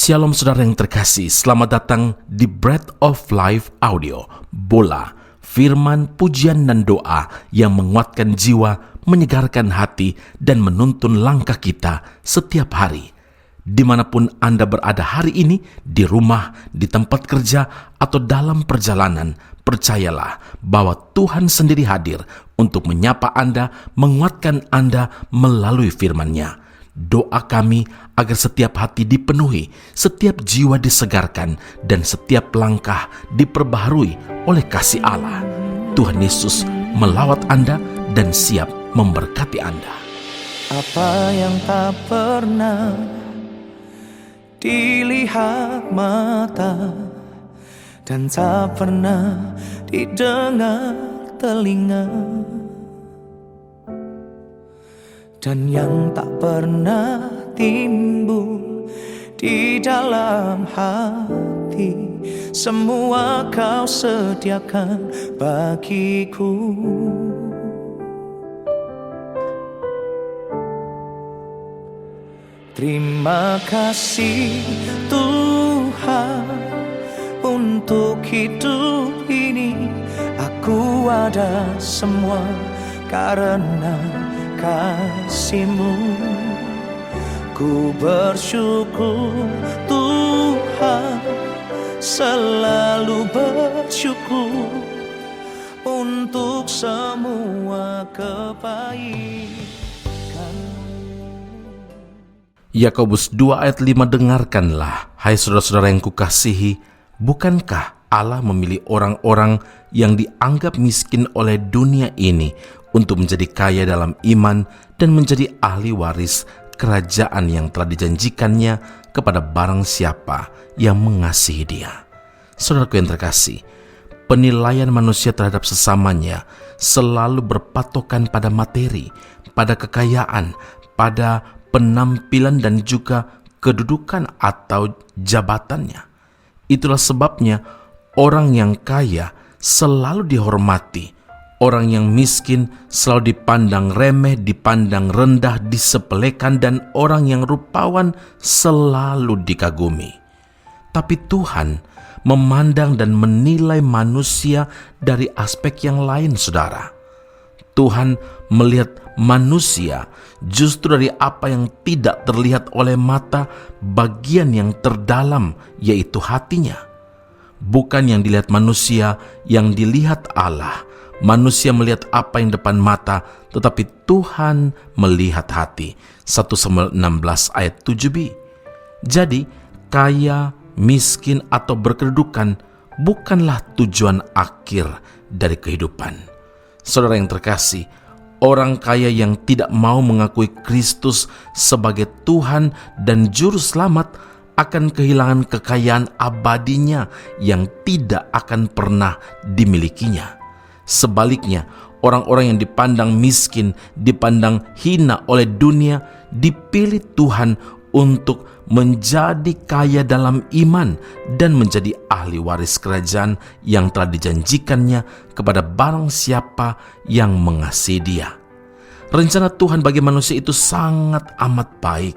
Shalom saudara yang terkasih, selamat datang di Bread of Life Audio, bola, firman, pujian dan doa yang menguatkan jiwa, menyegarkan hati, dan menuntun langkah kita setiap hari. Dimanapun Anda berada hari ini, di rumah, di tempat kerja, atau dalam perjalanan, percayalah bahwa Tuhan sendiri hadir untuk menyapa Anda, menguatkan Anda melalui firman-Nya. Doa kami agar setiap hati dipenuhi, setiap jiwa disegarkan, dan setiap langkah diperbaharui oleh kasih Allah. Tuhan Yesus melawat Anda dan siap memberkati Anda. Apa yang tak pernah dilihat mata dan tak pernah didengar telinga, dan yang tak pernah timbul di dalam hati, semua Kau sediakan bagiku. Terima kasih Tuhan untuk hidup ini. Aku ada semua karena kasih-Mu. Ku bersyukur Tuhan, selalu bersyukur untuk semua kebaikan. Yakobus 2 ayat 5, dengarkanlah, hai saudara-saudara yang kukasihi, bukankah Allah memilih orang-orang yang dianggap miskin oleh dunia ini untuk menjadi kaya dalam iman dan menjadi ahli waris kerajaan yang telah dijanjikannya kepada barang siapa yang mengasihi Dia. Saudaraku yang terkasih, penilaian manusia terhadap sesamanya selalu berpatokan pada materi, pada kekayaan, pada penampilan dan juga kedudukan atau jabatannya. Itulah sebabnya orang yang kaya selalu dihormati, orang yang miskin selalu dipandang remeh, dipandang rendah, disepelekan, dan orang yang rupawan selalu dikagumi. Tapi Tuhan memandang dan menilai manusia dari aspek yang lain, saudara. Tuhan melihat manusia justru dari apa yang tidak terlihat oleh mata, bagian yang terdalam, yaitu hatinya. Bukan yang dilihat manusia, yang dilihat Allah. Manusia melihat apa yang depan mata, tetapi Tuhan melihat hati. 1 Samuel 16 ayat 7b. Jadi, kaya, miskin, atau berkedudukan bukanlah tujuan akhir dari kehidupan. Saudara yang terkasih, orang kaya yang tidak mau mengakui Kristus sebagai Tuhan dan Juru Selamat akan kehilangan kekayaan abadinya yang tidak akan pernah dimilikinya. Sebaliknya, orang-orang yang dipandang miskin, dipandang hina oleh dunia, dipilih Tuhan untuk menjadi kaya dalam iman dan menjadi ahli waris kerajaan yang telah dijanjikannya kepada barang siapa yang mengasihi Dia. Rencana Tuhan bagi manusia itu sangat amat baik,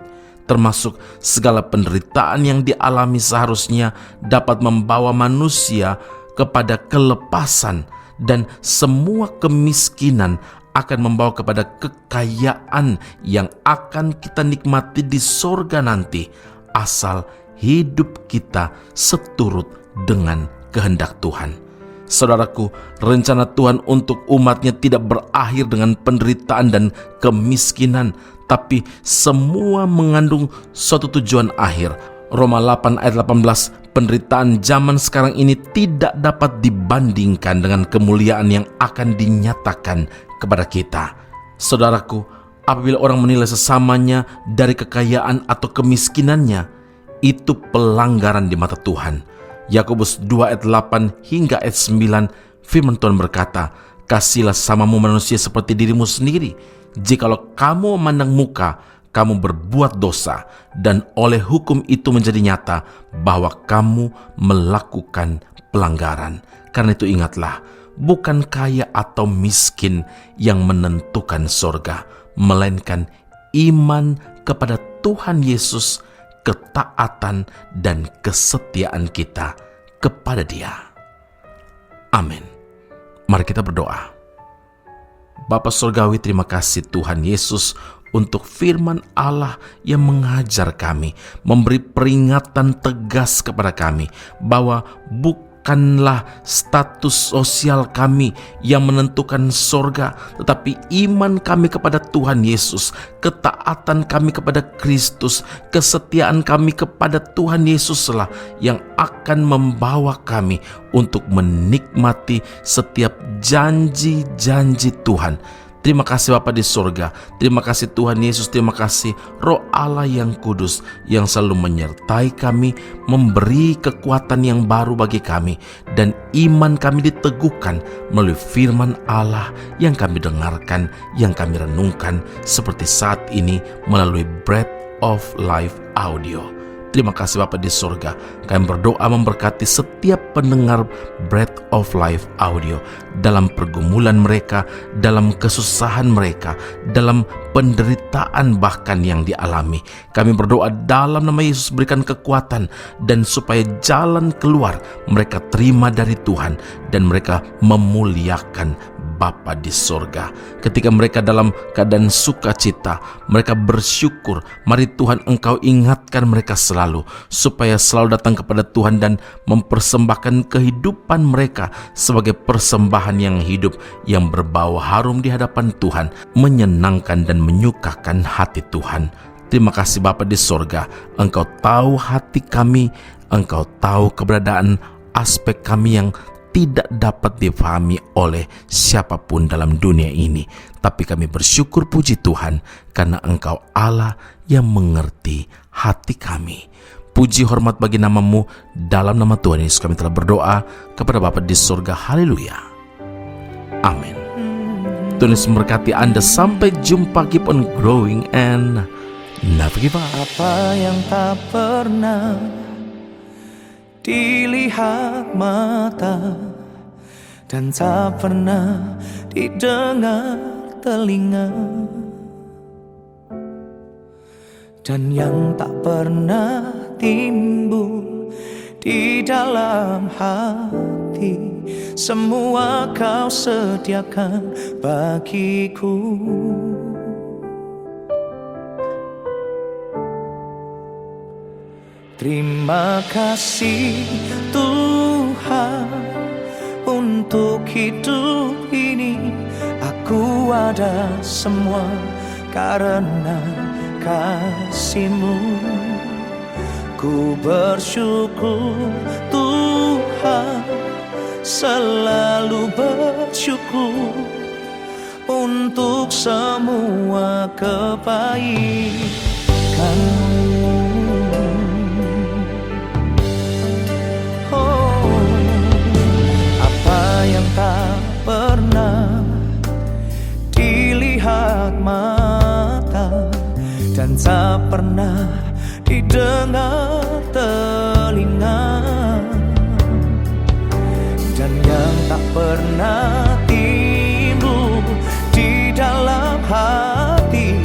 termasuk segala penderitaan yang dialami seharusnya dapat membawa manusia kepada kelepasan, dan semua kemiskinan akan membawa kepada kekayaan yang akan kita nikmati di sorga nanti, asal hidup kita seturut dengan kehendak Tuhan. Saudaraku, rencana Tuhan untuk umatnya tidak berakhir dengan penderitaan dan kemiskinan, tapi semua mengandung suatu tujuan akhir. Roma 8 ayat 18, penderitaan zaman sekarang ini tidak dapat dibandingkan dengan kemuliaan yang akan dinyatakan kepada kita. Saudaraku, apabila orang menilai sesamanya dari kekayaan atau kemiskinannya, itu pelanggaran di mata Tuhan. Yakobus 2 ayat 8 hingga ayat 9, firman Tuhan berkata, "Kasihilah sesamamu manusia seperti dirimu sendiri. Jikalau kamu memandang muka, kamu berbuat dosa, dan oleh hukum itu menjadi nyata bahwa kamu melakukan pelanggaran. Karena itu ingatlah, bukan kaya atau miskin yang menentukan sorga, melainkan iman kepada Tuhan Yesus, ketaatan dan kesetiaan kita kepada Dia. Amin. Mari kita berdoa. Bapa Surgawi, terima kasih Tuhan Yesus untuk firman Allah yang mengajar kami, memberi peringatan tegas kepada kami bahwa bukanlah status sosial kami yang menentukan sorga, tetapi iman kami kepada Tuhan Yesus, ketaatan kami kepada Kristus, kesetiaan kami kepada Tuhan Yesuslah yang akan membawa kami untuk menikmati setiap janji-janji Tuhan. Terima kasih Bapa di surga, terima kasih Tuhan Yesus, terima kasih Roh Allah yang kudus yang selalu menyertai kami, memberi kekuatan yang baru bagi kami, dan iman kami diteguhkan melalui firman Allah yang kami dengarkan, yang kami renungkan seperti saat ini melalui Bread of Life Audio. Terima kasih Bapa di surga. Kami berdoa memberkati setiap pendengar Bread of Life Audio dalam pergumulan mereka, dalam kesusahan mereka, dalam penderitaan bahkan yang dialami. Kami berdoa dalam nama Yesus, berikan kekuatan dan supaya jalan keluar mereka terima dari Tuhan dan mereka memuliakan Bapa di sorga. Ketika mereka dalam keadaan sukacita, mereka bersyukur. Mari Tuhan Engkau ingatkan mereka selalu, supaya selalu datang kepada Tuhan dan mempersembahkan kehidupan mereka sebagai persembahan yang hidup, yang berbau harum di hadapan Tuhan, menyenangkan dan menyukakan hati Tuhan. Terima kasih Bapa di sorga, Engkau tahu hati kami, Engkau tahu keberadaan aspek kami yang tidak dapat difahami oleh siapapun dalam dunia ini. Tapi kami bersyukur puji Tuhan karena Engkau Allah yang mengerti hati kami. Puji hormat bagi nama-Mu, dalam nama Tuhan Yesus kami telah berdoa kepada Bapa di surga. Haleluya. Amin. Tuhan Yesus memberkati Anda. Sampai jumpa. Keep on growing and never give up. Apa yang tak pernah dilihat mata dan tak pernah didengar telinga, dan yang tak pernah timbul di dalam hati, semua Kau sediakan bagiku. Terima kasih Tuhan untuk hidup ini. Aku ada semua karena kasih-Mu. Ku bersyukur Tuhan, selalu bersyukur untuk semua kebaikan-Mu. Yang tak pernah dilihat mata dan tak pernah didengar telinga, dan yang tak pernah timbul di dalam hati,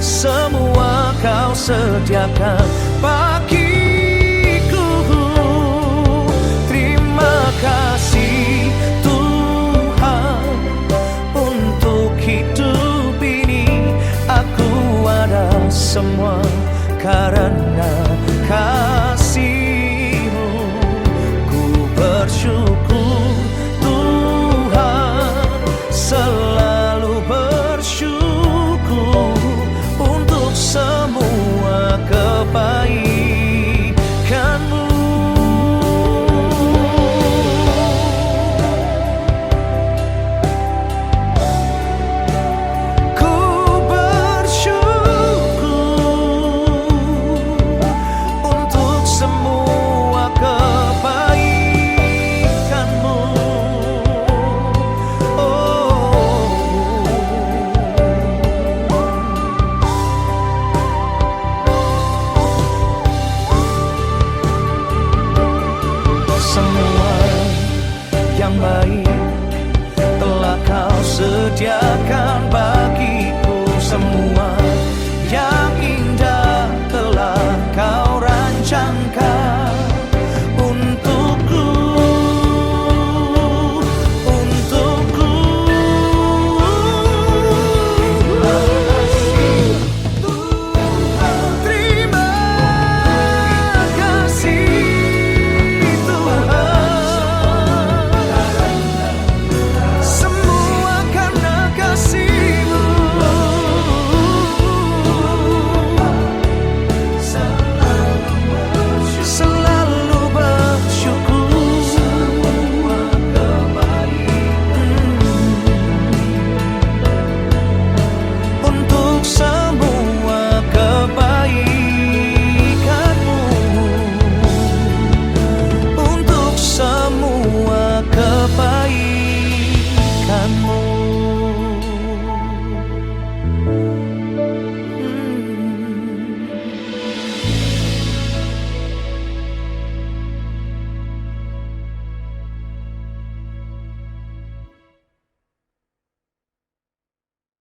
semua Kau sediakan bagiku. Terima kasih hidup ini. Aku ada semua karena kasih-Mu. Ku bersyukur Tuhan, selalu bersyukur untuk semua kebaikan.